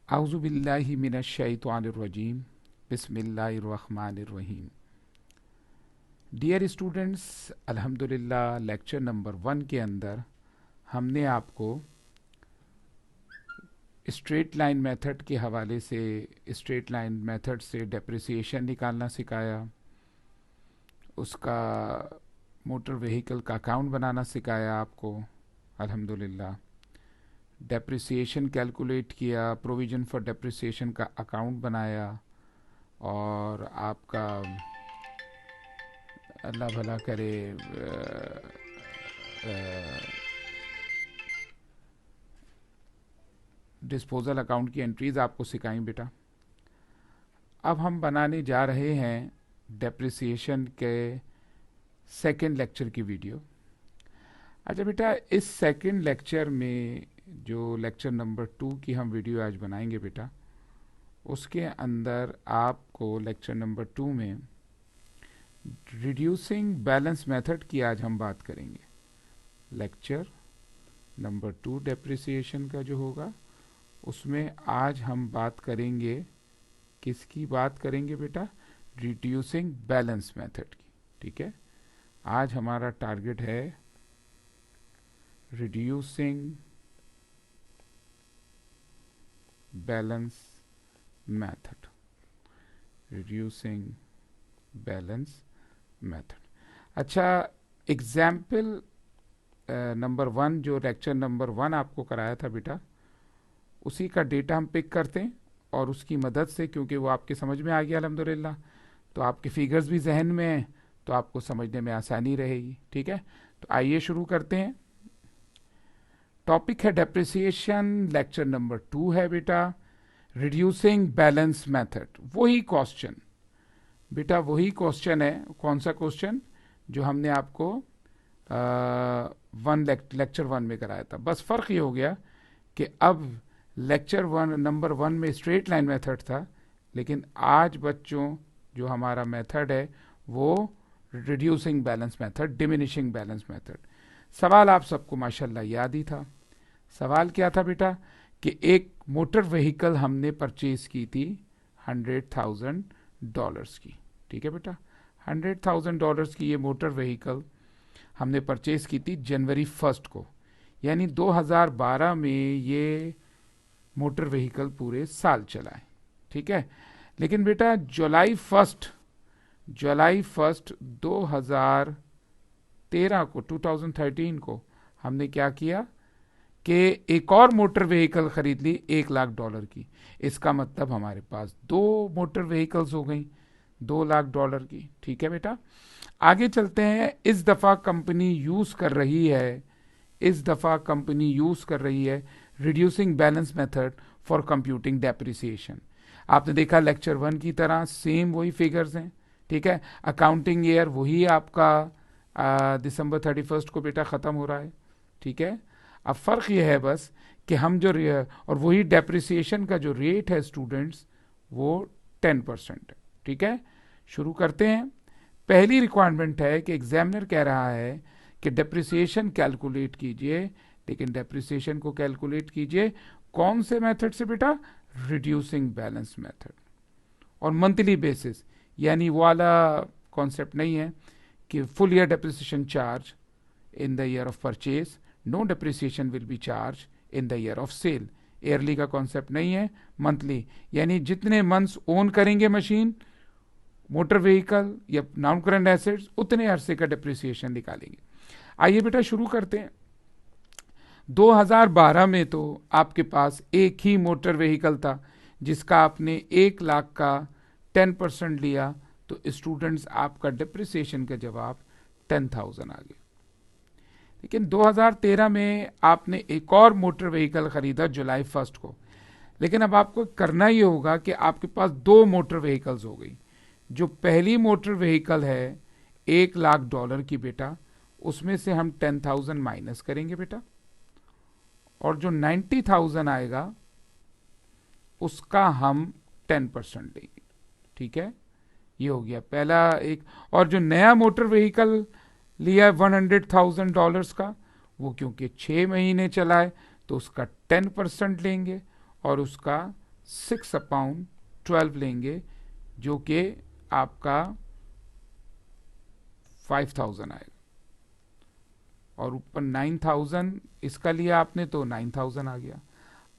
आउज़ु बिल्लाहि मिनश शैतानिर रजीम बिस्मिल्लाहिर रहमानिर रहीम। Dear students, अल्हम्दुलिल्लाह lecture number 1 के अंदर हमने आपको स्ट्रेट लाइन मेथड के हवाले से स्ट्रेट लाइन मेथड से डेप्रिसिएशन निकालना सिखाया, उसका मोटर व्हीकल का अकाउंट बनाना सिखाया आपको अल्हम्दुलिल्लाह। डेप्रिसिएशन कैलकुलेट किया, प्रोविज़न फॉर डेप्रिसिएशन का अकाउंट बनाया और आपका अल्लाह भला करे डिस्पोजल अकाउंट की एंट्रीज आपको सिखाई बेटा। अब हम बनाने जा रहे हैं डेप्रिसिएशन के सेकंड लेक्चर की वीडियो। अच्छा बेटा, इस सेकंड लेक्चर में जो लेक्चर नंबर 2 की हम वीडियो आज बनाएंगे बेटा, उसके अंदर आपको लेक्चर नंबर 2 में रिड्यूसिंग बैलेंस मेथड की आज हम बात करेंगे। लेक्चर नंबर 2 डेप्रिसिएशन का जो होगा उसमें आज हम बात करेंगे, किसकी बात करेंगे बेटा? रिड्यूसिंग बैलेंस मेथड की। ठीक है, आज हमारा टारगेट है reducing balance method. Reducing balance method. अच्छा, एग्जाम्पल नंबर 1 जो लेक्चर नंबर 1 आपको कराया था बेटा, उसी का डेटा हम पिक करते हैं और उसकी मदद से, क्योंकि वो आपके समझ में आ गया अल्हम्दुलिल्लाह, तो आपके फिगर्स भी जहन में हैं तो आपको समझने में आसानी रहेगी। ठीक है, तो आइए शुरू करते हैं। टॉपिक है डेप्रिसिएशन, लेक्चर नंबर 2 है बेटा, रिड्यूसिंग बैलेंस मेथड। वही क्वेश्चन बेटा, वही क्वेश्चन है। कौन सा क्वेश्चन? जो हमने आपको लेक्चर 1 में कराया था। बस फर्क ये हो गया कि अब लेक्चर 1 नंबर 1 में स्ट्रेट लाइन मेथड था, लेकिन आज बच्चों जो हमारा मेथड है वो reducing balance method, diminishing balance method. सवाल आप सबको माशाल्लाह याद ही था। सवाल क्या था बेटा कि एक मोटर व्हीकल हमने परचेज की थी $100,000 की। ठीक है बेटा, $100,000 की ये मोटर व्हीकल हमने परचेज की थी जनवरी 1 को, यानी 2012 में ये मोटर व्हीकल पूरे साल चला है। ठीक है, लेकिन बेटा जुलाई 1 2013 को हमने क्या किया कि एक और मोटर व्हीकल खरीद ली $1,00,000 की। इसका मतलब हमारे पास 2 मोटर व्हीकल्स हो गई $2,00,000 की। ठीक है बेटा, आगे चलते हैं। इस दफा कंपनी यूज कर रही है reducing balance method for computing depreciation. आपने देखा लेक्चर 1 की तरह सेम वही फिगर्स हैं। ठीक है, अकाउंटिंग ईयर वही आपका दिसंबर 31 को बेटा ख़त्म हो रहा है। ठीक है, अब फ़र्क ये है बस कि हम जो और वही डेप्रिसिएशन का जो रेट है स्टूडेंट्स वो 10% है। ठीक है, शुरू करते हैं। पहली रिक्वायरमेंट है कि एग्जामिनर कह रहा है कि डेप्रिसिएशन कैलकुलेट कीजिए, लेकिन डेप्रिसिएशन को कैलकुलेट कीजिए कौन से मेथड से बेटा? Reducing balance method. और मंथली बेसिस, यानी वो वाला कॉन्सेप्ट नहीं है कि full year depreciation charge in the year of purchase, no depreciation will be charge in the year of sale. Yearly का कॉन्सेप्ट नहीं है, मंथली, यानी जितने मंथ्स ओन करेंगे मशीन, मोटर व्हीकल या नॉन करंट एसेट्स, उतने अरसे का डेप्रिसिएशन निकालेंगे। आइए बेटा शुरू करते हैं। 2012 में तो आपके पास एक ही मोटर व्हीकल था जिसका आपने 1,00,000 का 10% लिया, तो स्टूडेंट्स आपका डेप्रिसिएशन का जवाब 10,000 आ गया। लेकिन 2013 में आपने एक और मोटर व्हीकल खरीदा जुलाई 1 को। लेकिन अब आपको करना ये होगा कि आपके पास 2 मोटर व्हीकल्स हो गई। जो पहली मोटर व्हीकल है $1,00,000 की बेटा, उसमें से हम 10,000 माइनस करेंगे बेटा, और जो 90,000 आएगा उसका हम 10% लेंगे। ठीक है, ये हो गया पहला एक। और जो नया मोटर व्हीकल लिया $100,000 का, वो क्योंकि 6 महीने चला है तो उसका 10% लेंगे और उसका 6/12 लेंगे, जो कि आपका 5000 आएगा, और ऊपर 9000 इसका लिया आपने तो 9000 आ गया।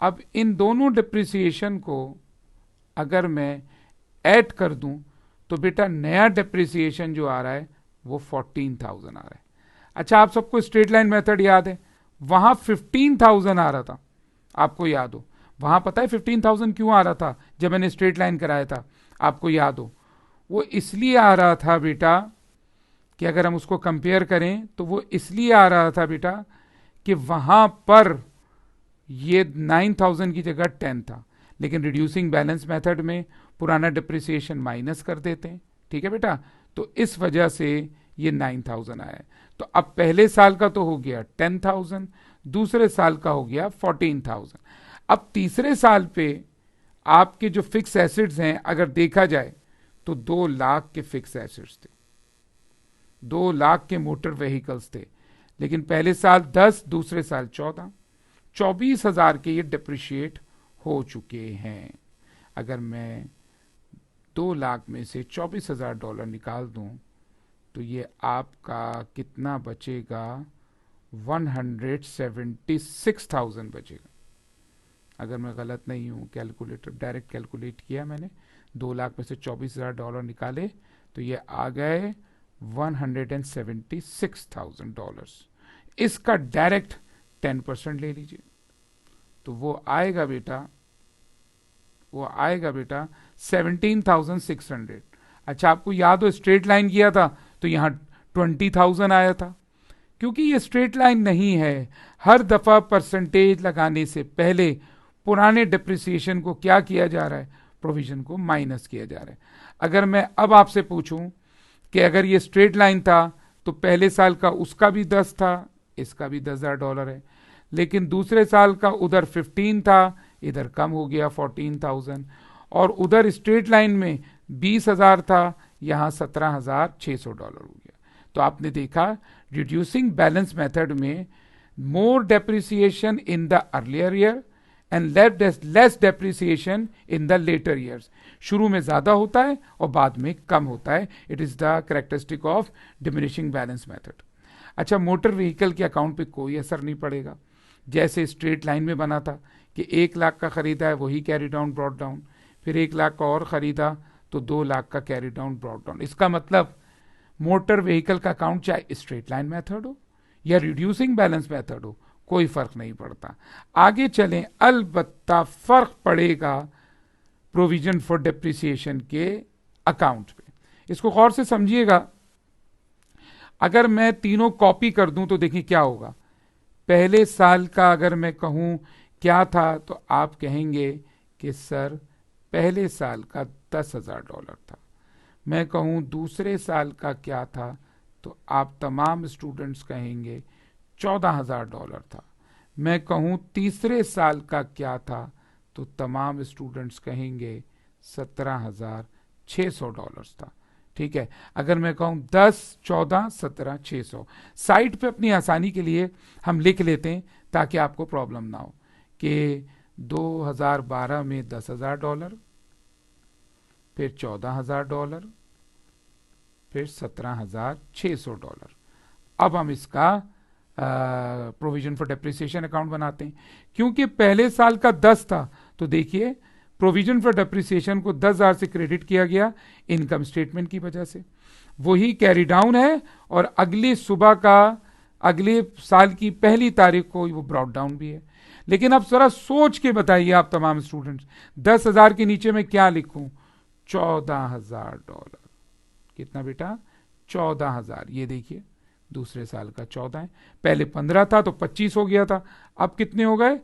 अब इन दोनों डिप्रिसिएशन को अगर मैं ऐड कर दूं तो बेटा नया डिप्रिसिएशन जो आ रहा है वो 14000 आ रहा है। अच्छा, आप सबको स्ट्रेट लाइन मेथड याद है, वहां 15000 आ रहा था, आपको याद हो, वहां पता है 15000 क्यों आ रहा था जब मैंने स्ट्रेट लाइन कराया था, आपको याद हो, वो इसलिए आ रहा था बेटा कि अगर हम उसको कंपेयर करें तो वो इसलिए आ रहा था बेटा कि वहां पर ये 9000 की जगह 10 था, लेकिन रिड्यूसिंग बैलेंस मेथड में पुराना डिप्रिसिएशन माइनस कर देते हैं, ठीक है बेटा, तो इस वजह से ये 9000 आया है। तो अब पहले साल का तो हो गया 10,000, दूसरे साल का हो गया 14,000। अब तीसरे साल पे आपके जो फिक्स एसेट्स हैं अगर देखा जाए तो 2 लाख के फिक्स एसेट्स थे, 2 लाख के मोटर व्हीकल्स थे, लेकिन पहले साल 10, दूसरे साल 14, 24,000 के ये डिप्रिशिएट हो चुके हैं। अगर मैं 2 लाख में से $24,000 निकाल दूं तो ये आपका कितना बचेगा, 176,000 बचेगा। अगर मैं गलत नहीं हूं, कैलकुलेटर डायरेक्ट कैलकुलेट किया मैंने, 2 लाख में से $24,000 निकाले तो ये आ गए $176,000। इसका डायरेक्ट 10% ले लीजिए तो वो आएगा बेटा 17,600। अच्छा, आपको याद हो स्ट्रेट लाइन किया था तो यहां 20,000 आया था, क्योंकि ये स्ट्रेट लाइन नहीं है, हर दफा परसेंटेज लगाने से पहले पुराने डिप्रिसिएशन को क्या किया जा रहा है, प्रोविजन को माइनस किया जा रहा है। अगर मैं अब आपसे पूछूं कि अगर ये स्ट्रेट लाइन था तो पहले साल का उसका भी 10 था, इसका भी $10,000 है, लेकिन दूसरे साल का उधर 15 था, इधर कम हो गया 14,000, और उधर स्ट्रेट लाइन में 20,000 था, यहां $17,600 हो गया। तो आपने देखा रिड्यूसिंग बैलेंस मेथड में more depreciation in the earlier year and less depreciation in the later years. शुरू में ज्यादा होता है और बाद में कम होता है। It is the characteristic of diminishing balance method. अच्छा, मोटर व्हीकल के अकाउंट पे कोई असर नहीं पड़ेगा, जैसे स्ट्रेट लाइन में बना था कि 1 लाख का खरीदा है वही कैरी डाउन ब्रॉट डाउन, फिर 1 लाख का और खरीदा तो 2 लाख का कैरी डाउन ब्रॉट डाउन। इसका मतलब मोटर व्हीकल का अकाउंट चाहे स्ट्रेट लाइन मेथड हो या रिड्यूसिंग बैलेंस मेथड हो, कोई फर्क नहीं पड़ता। आगे चलें, अलबत्ता फर्क पड़ेगा प्रोविजन फॉर डेप्रिसिएशन के अकाउंट पे। इसको गौर से समझिएगा। अगर मैं तीनों कॉपी कर दूं तो देखिए क्या होगा। पहले साल का अगर मैं कहूं क्या था तो आप कहेंगे कि सर पहले साल का $10,000 था। मैं कहूं दूसरे साल का क्या था तो आप तमाम स्टूडेंट्स कहेंगे $14,000 था। मैं कहूं तीसरे साल का क्या था तो तमाम स्टूडेंट्स कहेंगे $17,600 था। ठीक है, अगर मैं कहूं 10, 14, 17, 600, साइट पे अपनी आसानी के लिए हम लिख लेते हैं ताकि आपको प्रॉब्लम ना हो कि 2012 में $10,000, फिर $14,000, फिर $17,600। अब हम इसका प्रोविजन फॉर डेप्रिसिएशन अकाउंट बनाते हैं। क्योंकि पहले साल का 10 था तो देखिए प्रोविजन फॉर डेप्रिसिएशन को 10,000 से क्रेडिट किया गया इनकम स्टेटमेंट की वजह से, वही कैरी डाउन है, और अगली सुबह का अगले साल की पहली तारीख को वो ब्रॉट डाउन भी है। लेकिन अब जरा सोच के बताइए आप तमाम स्टूडेंट्स, 10,000 के नीचे में क्या लिखूं, $14,000। कितना बेटा, 14,000। ये देखिए दूसरे साल का 14 है, पहले 15 था तो 25 हो गया था, अब कितने हो गए,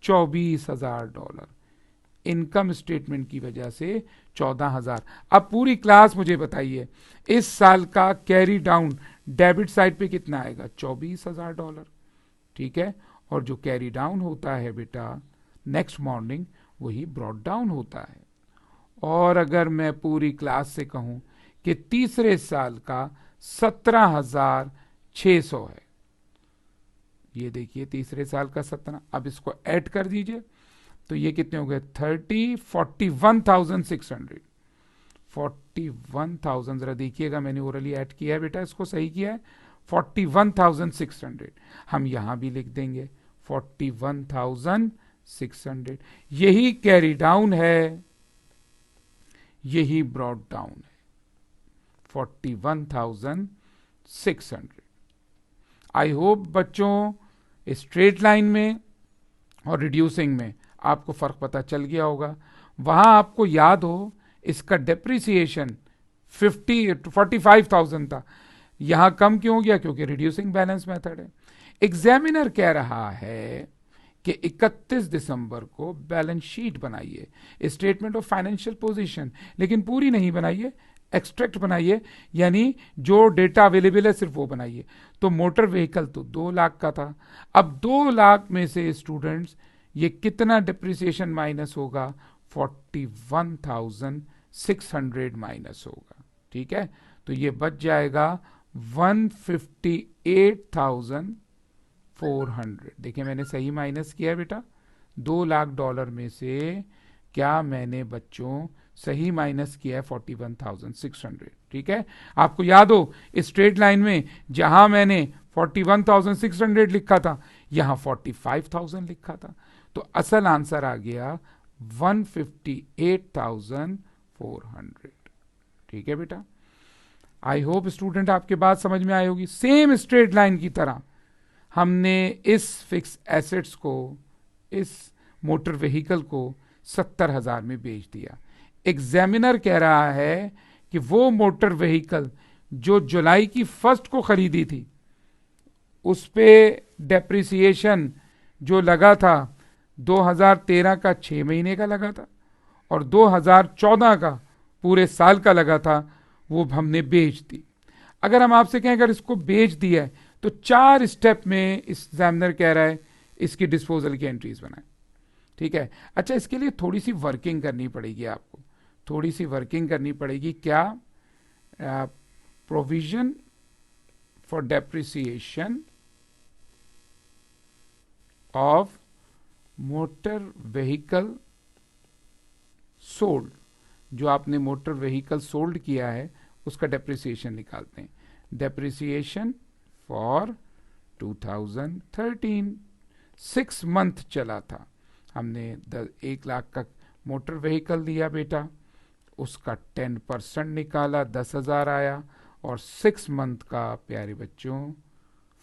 $24,000। इनकम स्टेटमेंट की वजह से 14,000। अब पूरी क्लास मुझे बताइए इस साल का कैरी डाउन डेबिट साइड पे कितना आएगा, $24,000। ठीक है, और जो कैरी डाउन होता है बेटा नेक्स्ट मॉर्निंग वही ब्रॉट डाउन होता है। और अगर मैं पूरी क्लास से कहूं कि तीसरे साल का 17,600 है, ये देखिए तीसरे साल का 17, अब इसको ऐड कर दीजिए तो ये कितने हो गए 41,600। 41,000 जरा देखिएगा, मैंने ओरली ऐड किया है बेटा, इसको सही किया है। 41,600 हम यहां भी लिख देंगे 41,600। यही कैरी डाउन है, यही ब्रॉड डाउन है 41,600। आई होप बच्चों स्ट्रेट लाइन में और रिड्यूसिंग में आपको फर्क पता चल गया होगा। वहां आपको याद हो इसका डेप्रिसिएशन 45,000 था, यहां कम क्यों हो गया? क्योंकि रिड्यूसिंग बैलेंस मेथड है। एग्जामिनर कह रहा है कि 31 दिसंबर को बैलेंस शीट बनाइए, स्टेटमेंट ऑफ फाइनेंशियल पोजीशन, लेकिन पूरी नहीं बनाइए, एक्सट्रैक्ट बनाइए, यानी जो डेटा अवेलेबल है सिर्फ वो बनाइए। तो मोटर व्हीकल तो 2 लाख का था, अब 2 लाख में से स्टूडेंट्स ये कितना डिप्रिसिएशन माइनस होगा? 41,600 माइनस होगा। ठीक है, तो ये बच जाएगा 158,400। देखिए मैंने सही माइनस किया है बेटा, 2 लाख डॉलर में से क्या मैंने बच्चों सही माइनस किया है 41,600। ठीक है, आपको याद हो स्ट्रेट लाइन में जहां मैंने 41,600 लिखा था, यहां 45,000 लिखा था, तो असल आंसर आ गया 158,400। ठीक है बेटा, आई होप स्टूडेंट आपके बात समझ में आई होगी। सेम स्ट्रेट लाइन की तरह हमने इस फिक्स एसेट्स को, इस मोटर व्हीकल को 70,000 में बेच दिया। एग्जामिनर कह रहा है कि वो मोटर व्हीकल जो जुलाई की 1 को खरीदी थी उस पे डेप्रिसिएशन जो लगा था 2013 का 6 महीने का लगा था और 2014 का पूरे साल का लगा था, वो हमने बेच दी। अगर हम आपसे कहें अगर इसको बेच दिया है तो 4 स्टेप में एग्जामिनर कह रहा है इसकी डिस्पोजल की एंट्रीज बनाए। ठीक है, अच्छा इसके लिए थोड़ी सी वर्किंग करनी पड़ेगी, आपको थोड़ी सी वर्किंग करनी पड़ेगी। क्या? Provision for depreciation of motor vehicle sold, जो आपने मोटर व्हीकल सोल्ड किया है उसका डेप्रिसिएशन निकालते हैं। डेप्रिसिएशन फॉर 2013 6 मंथ चला था, हमने 1 लाख का मोटर व्हीकल दिया बेटा, उसका 10% निकाला 10,000 आया और 6 मंथ का प्यारे बच्चों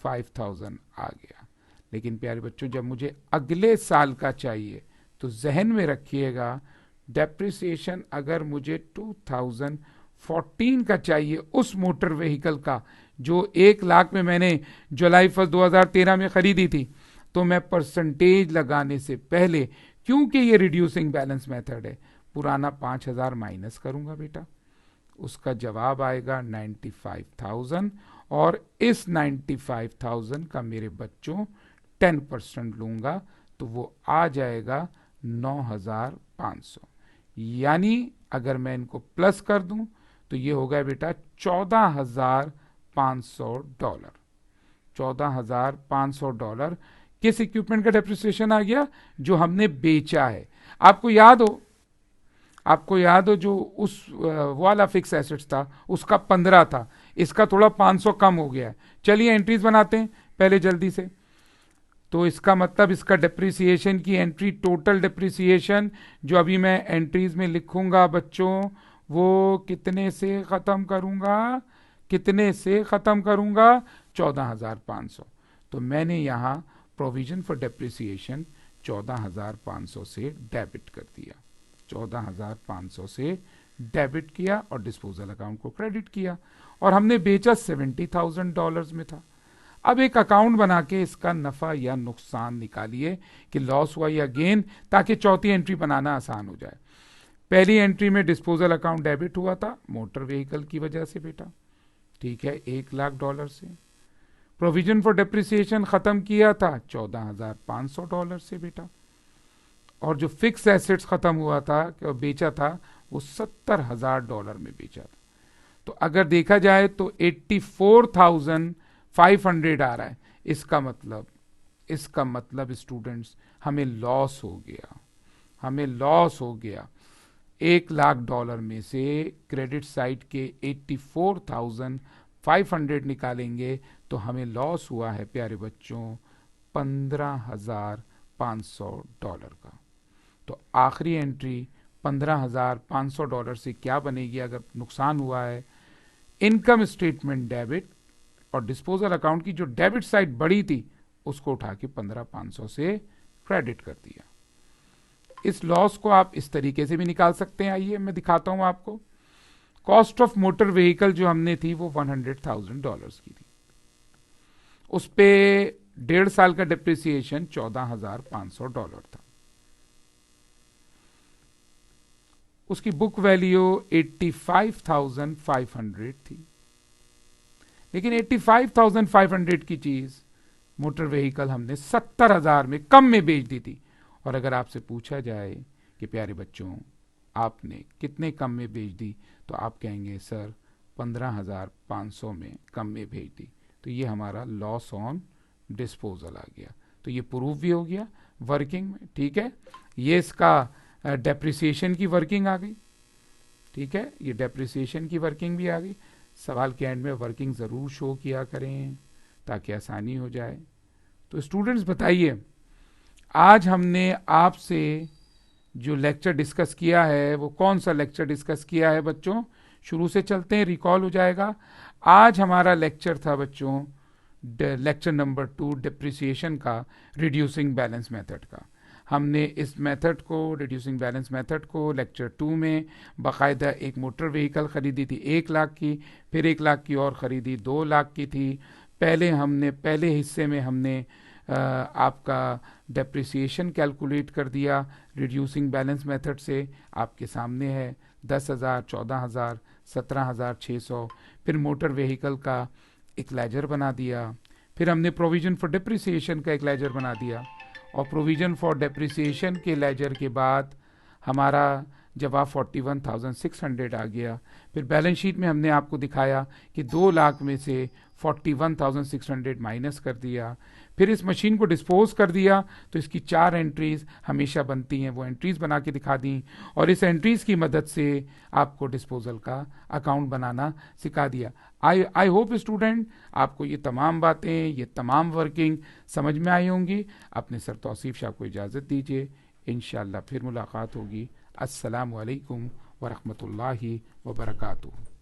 5,000 आ गया। लेकिन प्यारे बच्चों जब मुझे अगले साल का चाहिए तो जहन में रखिएगा डेप्रिसिएशन अगर मुझे 2014 का चाहिए उस मोटर व्हीकल का जो 1 लाख में मैंने जुलाई 1 2013 में खरीदी थी, तो मैं परसेंटेज लगाने से पहले, क्योंकि ये रिड्यूसिंग बैलेंस मेथड है, पुराना 5,000 माइनस करूंगा बेटा, उसका जवाब आएगा 95,000 और इस 95,000 का मेरे बच्चों 10% लूंगा तो वो आ जाएगा 9,500। यानी अगर मैं इनको प्लस कर दूं तो ये हो गया बेटा 14,500 डॉलर। 14,500 डॉलर किस इक्विपमेंट का डेप्रिसिएशन आ गया? जो हमने बेचा है। आपको याद हो जो उस वाला फिक्स एसेट्स था उसका 15 था, इसका थोड़ा 500 कम हो गया है। चलिए एंट्रीज बनाते हैं पहले जल्दी से। तो इसका मतलब इसका डेप्रिसिएशन की एंट्री, टोटल डेप्रिसिएशन जो अभी मैं एंट्रीज में लिखूंगा बच्चों, वो कितने से खत्म करूंगा? 14,500। तो मैंने यहां प्रोविजन फॉर डेप्रिसिएशन 14,500 से डेबिट कर दिया, 14,500 से डेबिट किया और डिस्पोजल अकाउंट को क्रेडिट किया, और हमने बेचा $70,000 में था। अब एक अकाउंट बना के इसका नफा या नुकसान निकालिए कि लॉस हुआ या गेन, ताकि चौथी एंट्री बनाना आसान हो जाए। पहली एंट्री में डिस्पोजल अकाउंट डेबिट हुआ था मोटर व्हीकल की वजह से बेटा, ठीक है, $1,00,000 से। प्रोविजन फॉर डेप्रिसिएशन खत्म किया था $14,500 से बेटा, और जो फिक्स एसेट्स खत्म हुआ था, बेचा था, वो $70,000 में बेचा था। तो अगर देखा जाए तो 84,500 आ रहा है। इसका मतलब स्टूडेंट्स हमें लॉस हो गया। हमें लॉस हो गया, $1,00,000 में से क्रेडिट साइड के 84,500 निकालेंगे तो हमें लॉस हुआ है प्यारे बच्चों $15,500 का। तो आखिरी एंट्री $15,500 से क्या बनेगी अगर नुकसान हुआ है? इनकम स्टेटमेंट डेबिट और डिस्पोजल अकाउंट की जो डेबिट साइड बड़ी थी उसको उठा के 15,500 से क्रेडिट कर दिया। इस लॉस को आप इस तरीके से भी निकाल सकते हैं। आइए मैं दिखाता हूं आपको। कॉस्ट ऑफ मोटर व्हीकल जो हमने थी वो $100,000 की थी, उस पे 1.5 साल का डिप्रिसिएशन $14,500 था। उसकी बुक वैल्यू 85,500 थी, लेकिन 85,500 की चीज मोटर व्हीकल हमने 70,000 में कम में बेच दी थी। और अगर आपसे पूछा जाए कि प्यारे बच्चों आपने कितने कम में बेच दी, तो आप कहेंगे सर 15,500 में कम में बेच दी। तो ये हमारा लॉस ऑन डिस्पोजल आ गया। तो ये प्रूफ भी हो गया वर्किंग में, ठीक है। ये इसका डेप्रिसिएशन की वर्किंग आ गई, ठीक है, ये डेप्रिसिएशन की वर्किंग भी आ गई। सवाल के एंड में वर्किंग ज़रूर शो किया करें ताकि आसानी हो जाए। तो स्टूडेंट्स बताइए, आज हमने आपसे जो लेक्चर डिस्कस किया है वो कौन सा लेक्चर डिस्कस किया है बच्चों? शुरू से चलते हैं, रिकॉल हो जाएगा। आज हमारा लेक्चर था बच्चों लेक्चर नंबर 2 डिप्रिसिएशन का, रिड्यूसिंग बैलेंस मेथड का। हमने इस मेथड को, रिड्यूसिंग बैलेंस मेथड को लेक्चर 2 में बाकायदा एक मोटर व्हीकल ख़रीदी थी 1 लाख की, फिर 1 लाख की और ख़रीदी 2 लाख की थी। पहले हिस्से में हमने आपका डेप्रिसिएशन कैलकुलेट कर दिया रिड्यूसिंग बैलेंस मेथड से, आपके सामने है 10,000, 14,000, 17,600। फिर मोटर व्हीकल का एक लेजर बना दिया, फिर हमने प्रोविजन फॉर डिप्रिसिएशन का एक लेजर बना दिया, और प्रोविजन फॉर डेप्रिसिएशन के लेजर के बाद हमारा जवाब 41,600 आ गया। फिर बैलेंस शीट में हमने आपको दिखाया कि 2 लाख में से 41,600 माइनस कर दिया। फिर इस मशीन को डिस्पोज कर दिया, तो इसकी 4 एंट्रीज हमेशा बनती हैं, वो एंट्रीज बना के दिखा दी, और इस एंट्रीज की मदद से आपको डिस्पोजल का अकाउंट बनाना सिखा दिया। आई होप स्टूडेंट आपको ये तमाम बातें, ये तमाम वर्किंग समझ में आई होंगी। अपने सर तौसीफ शाह को इजाज़त दीजिए, इंशाअल्लाह फिर मुलाकात होगी। अस्सलामु अलैकुम वरहमतुल्लाहि वबरकातुहू।